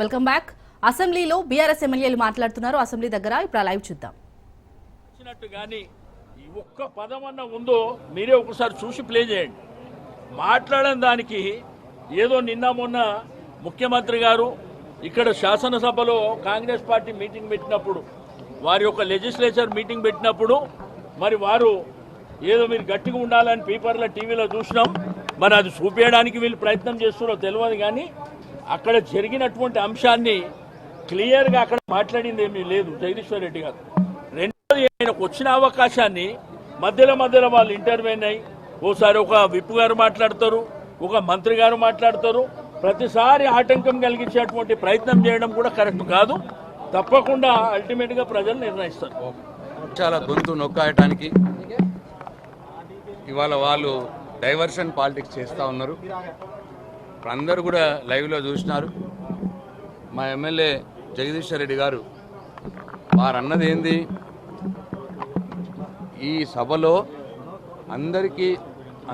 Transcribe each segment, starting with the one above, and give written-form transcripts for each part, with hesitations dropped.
Welcome back. అసెంబ్లీలో BRS ఎమ్మెల్యేలు మాట్లాడుతున్నారు. అసెంబ్లీ దగ్గర ఇప్పుడు లైవ్ చూద్దాం. కానీ ఒక్క పదం అన్న ఉందో మీరే ఒకసారి చూసి ప్లే చేయండి. మాట్లాడని దానికి ఏదో నిన్న మొన్న ముఖ్యమంత్రి గారు ఇక్కడ శాసనసభలో కాంగ్రెస్ పార్టీ మీటింగ్ పెట్టినప్పుడు, వారి యొక్క లెజిస్లేచర్ మీటింగ్ పెట్టినప్పుడు మరి వారు ఏదో మీరు గట్టిగా ఉండాలని పేపర్లో టీవీలో చూసినాం. మరి అది చూపించడానికి వీళ్ళు ప్రయత్నం చేస్తున్నారో తెలియదు, కానీ అక్కడ జరిగినటువంటి అంశాన్ని క్లియర్గా అక్కడ మాట్లాడింది ఏమీ లేదు జగదీశ్వర్ రెడ్డి గారు. రెండోది, ఆయనకు వచ్చిన అవకాశాన్ని మధ్యలో వాళ్ళు ఇంటర్వ్యూన్ అయ్యి ఓసారి ఒక విప్ గారు మాట్లాడతారు, ఒక మంత్రి గారు మాట్లాడతారు. ప్రతిసారి ఆటంకం కలిగించేటువంటి ప్రయత్నం చేయడం కూడా కరెక్ట్ కాదు. తప్పకుండా అల్టిమేట్గా ప్రజలు నిర్ణయిస్తారు. చాలా గొంతు నొక్కాయటానికి ఇవాళ వాళ్ళు డైవర్షన్ పాలిటిక్స్ చేస్తూ ఉన్నారు. అందరూ కూడా లైవ్లో చూసినారు. మా ఎమ్మెల్యే జగదీశ్వర్ రెడ్డి గారు వారు అన్నది ఏంది, ఈ సభలో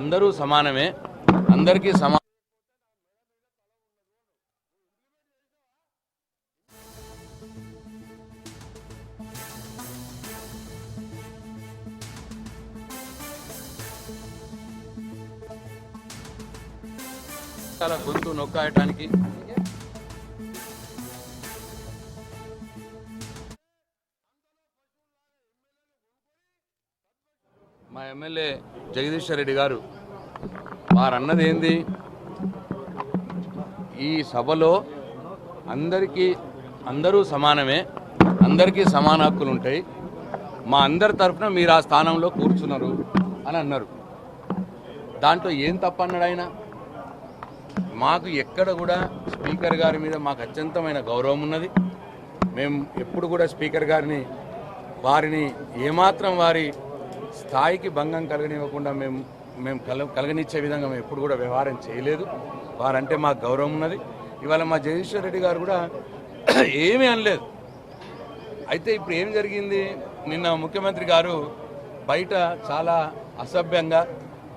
అందరూ సమానమే, అందరికీ చాలా గొంతు నొక్కాయటానికి మా ఎమ్మెల్యే జగదీశ్వర్ రెడ్డి గారు వారు అన్నది ఏంది, ఈ సభలో అందరూ సమానమే, అందరికీ సమాన హక్కులు ఉంటాయి, మా అందరి తరఫున మీరు ఆ స్థానంలో కూర్చున్నారు అని అన్నారు. దాంట్లో ఏం తప్పన్నాడు ఆయన? మాకు ఎక్కడ కూడా స్పీకర్ గారి మీద మాకు అత్యంతమైన గౌరవం ఉన్నది. మేము ఎప్పుడు కూడా స్పీకర్ గారిని వారిని ఏమాత్రం వారి స్థాయికి భంగం కలగనివ్వకుండా మేము కలగనిచ్చే విధంగా మేము ఎప్పుడు కూడా వ్యవహారం చేయలేదు. వారంటే మాకు గౌరవం ఉన్నది. ఇవాళ మా జగదీశ్వర్ రెడ్డి గారు కూడా ఏమీ అనలేదు. అయితే ఇప్పుడు ఏం జరిగింది, నిన్న ముఖ్యమంత్రి గారు బయట చాలా అసభ్యంగా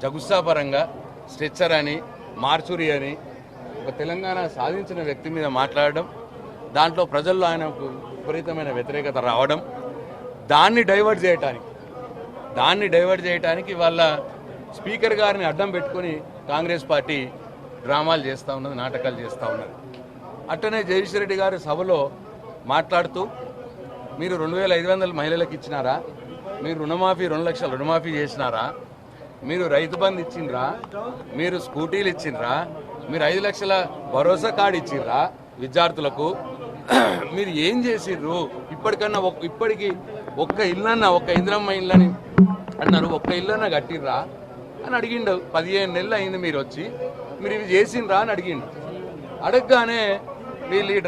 జగుత్సాపరంగా స్ట్రెచ్చర్ అని మార్చురి అని ఒక తెలంగాణ సాధించిన వ్యక్తి మీద మాట్లాడడం, దాంట్లో ప్రజల్లో ఆయనకు విపరీతమైన వ్యతిరేకత రావడం, దాన్ని డైవర్ట్ చేయడానికి వాళ్ళ స్పీకర్ గారిని అడ్డం పెట్టుకొని కాంగ్రెస్ పార్టీ డ్రామాలు చేస్తూ ఉన్నది, నాటకాలు చేస్తూ ఉన్నది. అట్టనే జగదీశ్వర్ రెడ్డి గారు సభలో మాట్లాడుతూ, మీరు 2500 మహిళలకు ఇచ్చినారా, మీరు రుణమాఫీ 2 లక్షల రుణమాఫీ చేసినారా, మీరు రైతు బంధు ఇచ్చిండ్రా, మీరు స్కూటీలు ఇచ్చిండ్రా, మీరు 5 లక్షల భరోసా కార్డు ఇచ్చిండ్రా విద్యార్థులకు, మీరు ఏం చేసిర్రు, ఇప్పటికి ఒక్క ఇల్లన్నా, ఒక్క ఇంద్రమ్మ ఇల్లని అన్నారు, ఒక్క ఇల్లన్నా కట్టిర్రా అని అడిగిండు. 15 నెలలు అయింది మీరు వచ్చి, మీరు ఇవి చేసిండ్రా అని అడిగిండు. అడగగానే వీళ్ళు ఈ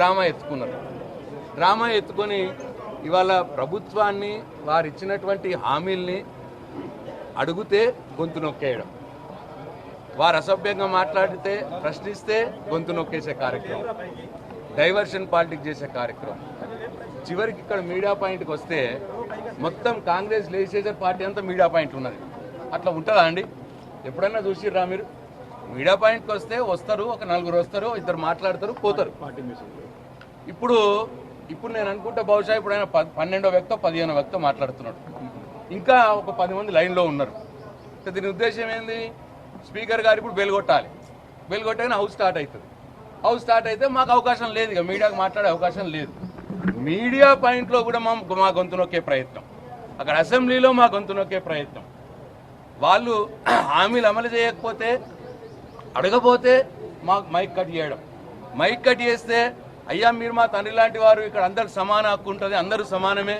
డ్రామా ఎత్తుకొని ఇవాళ ప్రభుత్వాన్ని వారు ఇచ్చినటువంటి హామీల్ని అడిగితే గొంతు నొక్కేయడం, వారు అసభ్యంగా మాట్లాడితే ప్రశ్నిస్తే గొంతు నొక్కేసే కార్యక్రమం, డైవర్షన్ పాలిటిక్స్ చేసే కార్యక్రమం. చివరికి ఇక్కడ మీడియా పాయింట్కి వస్తే మొత్తం కాంగ్రెస్ లెజిస్లేచర్ పార్టీ అంతా మీడియా పాయింట్ ఉన్నది. అట్లా ఉంటుందా అండి? ఎప్పుడైనా చూసిర్రా మీరు? మీడియా పాయింట్కి వస్తారు, ఒక 4 వస్తారు, 2 మాట్లాడతారు, పోతారు. ఇప్పుడు నేను అనుకుంటా బహుశా ఇప్పుడు ఆయన 12వ వ్యక్తో 15వ వ్యక్తో మాట్లాడుతున్నాడు. ఇంకా ఒక 10 మంది లైన్లో ఉన్నారు. దీని ఉద్దేశం ఏంది? స్పీకర్ గారు ఇప్పుడు బెల్ కొట్టగానే హౌస్ స్టార్ట్ అయితే మాకు అవకాశం లేదు, ఇక మీడియాకు మాట్లాడే అవకాశం లేదు. మీడియా పాయింట్లో కూడా మా గొంతు నొక్కే ప్రయత్నం, అక్కడ అసెంబ్లీలో మా గొంతు నొక్కే ప్రయత్నం. వాళ్ళు హామీలు అమలు చేయకపోతే, అడగపోతే మాకు మైక్ కట్ చేస్తే, అయ్యా మీరు మా తండ్రి లాంటి వారు, ఇక్కడ అందరికి సమాన హక్కు ఉంటుంది, అందరూ సమానమే,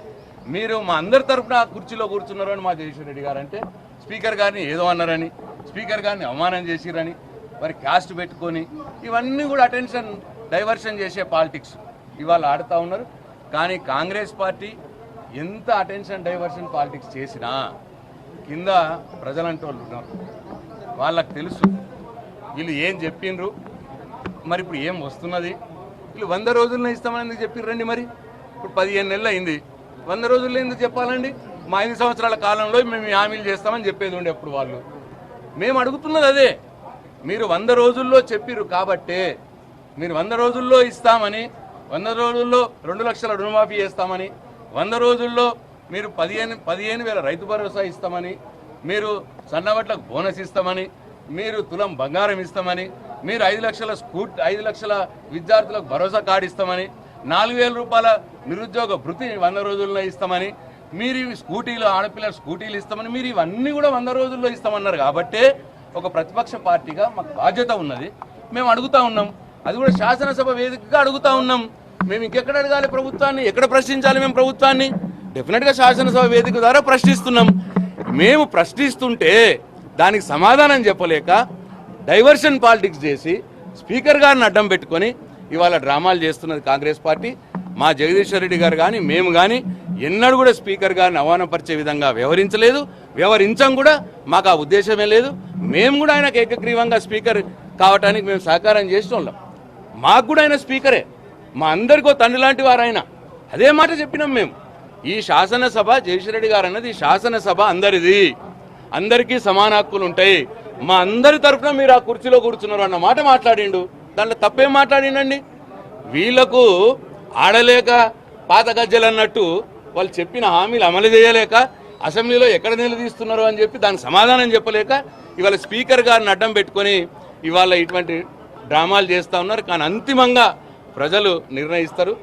మీరు మా అందరి తరఫున కుర్చీలో కూర్చున్నారు అని మా జగదీశ్వర్ రెడ్డి గారు అంటే, స్పీకర్ గారిని ఏదో అన్నారని, స్పీకర్ గారిని అవమానం చేసిరని, మరి క్యాస్ట్ పెట్టుకొని ఇవన్నీ కూడా డైవర్షన్ చేసే పాలిటిక్స్ ఇవాళ ఆడుతూ ఉన్నారు. కానీ కాంగ్రెస్ పార్టీ ఎంత అటెన్షన్ డైవర్షన్ పాలిటిక్స్ చేసినా కింద ప్రజలంటూ వాళ్ళు ఉన్నారు, వాళ్ళకు తెలుసు వీళ్ళు ఏం చెప్పిండ్రు, మరి ఇప్పుడు ఏం వస్తున్నది. వీళ్ళు 100 రోజుల్లో ఇస్తామని ఎందుకు చెప్పిర్రండి? మరి ఇప్పుడు 15 నెలలు అయింది, 100 రోజుల్లో ఎందుకు చెప్పాలండి? మా 5 సంవత్సరాల కాలంలో మేము హామీలు చేస్తామని చెప్పేది ఉండే అప్పుడు వాళ్ళు. మేము అడుగుతున్నది అదే, మీరు 100 రోజుల్లో చెప్పిర్రు కాబట్టే, మీరు 100 రోజుల్లో ఇస్తామని 100 రోజుల్లో 2 లక్షల రుణమాఫీ చేస్తామని, 100 రోజుల్లో మీరు 15,000 రైతు భరోసా ఇస్తామని, మీరు సన్నబట్లకు బోనస్ ఇస్తామని, మీరు తులం బంగారం ఇస్తామని, మీరు 5 లక్షల విద్యార్థులకు భరోసా కార్డు ఇస్తామని, 4,000 రూపాయల నిరుద్యోగ భృతి 100 రోజుల్లో ఇస్తామని, మీరు ఇవి స్కూటీలు ఆడపిల్లల స్కూటీలు ఇస్తామని, మీరు ఇవన్నీ కూడా 100 రోజుల్లో ఇస్తామన్నారు. కాబట్టే ఒక ప్రతిపక్ష పార్టీగా మాకు బాధ్యత ఉన్నది. మేము అడుగుతా ఉన్నాం, అది కూడా శాసనసభ వేదికగా అడుగుతా ఉన్నాం. మేము ఇంకెక్కడ అడగాలి ప్రభుత్వాన్ని, ఎక్కడ ప్రశ్నించాలి మేము ప్రభుత్వాన్ని? డెఫినెట్గా శాసనసభ వేదిక ద్వారా ప్రశ్నిస్తున్నాం. మేము ప్రశ్నిస్తుంటే దానికి సమాధానం చెప్పలేక డైవర్షన్ పాలిటిక్స్ చేసి స్పీకర్ గారిని అడ్డం పెట్టుకొని ఇవాళ డ్రామాలు చేస్తున్నది కాంగ్రెస్ పార్టీ. మా జగదీశ్వర్ రెడ్డి గారు కానీ మేము కానీ ఎన్నడూ కూడా స్పీకర్ గారిని అవమానపరిచే విధంగా వ్యవహరించలేదు, వ్యవహరించం కూడా. మాకు ఆ ఉద్దేశమే లేదు. మేము కూడా ఆయనకు ఏకగ్రీవంగా స్పీకర్ కావటానికి మేము సహకారం చేసిన వాళ్ళం. మాకు కూడా ఆయన స్పీకరే, మా అందరికో తండ్రి లాంటి వారు ఆయన. అదే మాట చెప్పినాం మేము. ఈ శాసనసభ, జగదీశ్వర్ రెడ్డి గారు అన్నది శాసనసభ అందరిది, అందరికీ సమాన హక్కులు ఉంటాయి. మా అందరి తరఫున మీరు ఆ కుర్చీలో కూర్చున్నారు అన్న మాట మాట్లాడిండు. దాంట్లో తప్పేం మాట్లాడిండండి? వీళ్లకు ఆడలేక పాత గజ్జలు అన్నట్టు వాళ్ళు చెప్పిన హామీలు అమలు చేయలేక అసెంబ్లీలో ఎక్కడ నిలదీస్తున్నారు అని చెప్పి దానికి సమాధానం చెప్పలేక ఇవాళ స్పీకర్ గారిని అడ్డం పెట్టుకొని ఇవాళ ఇటువంటి డ్రామాలు చేస్తూ ఉన్నారు. కానీ అంతిమంగా ప్రజలు నిర్ణయిస్తారు.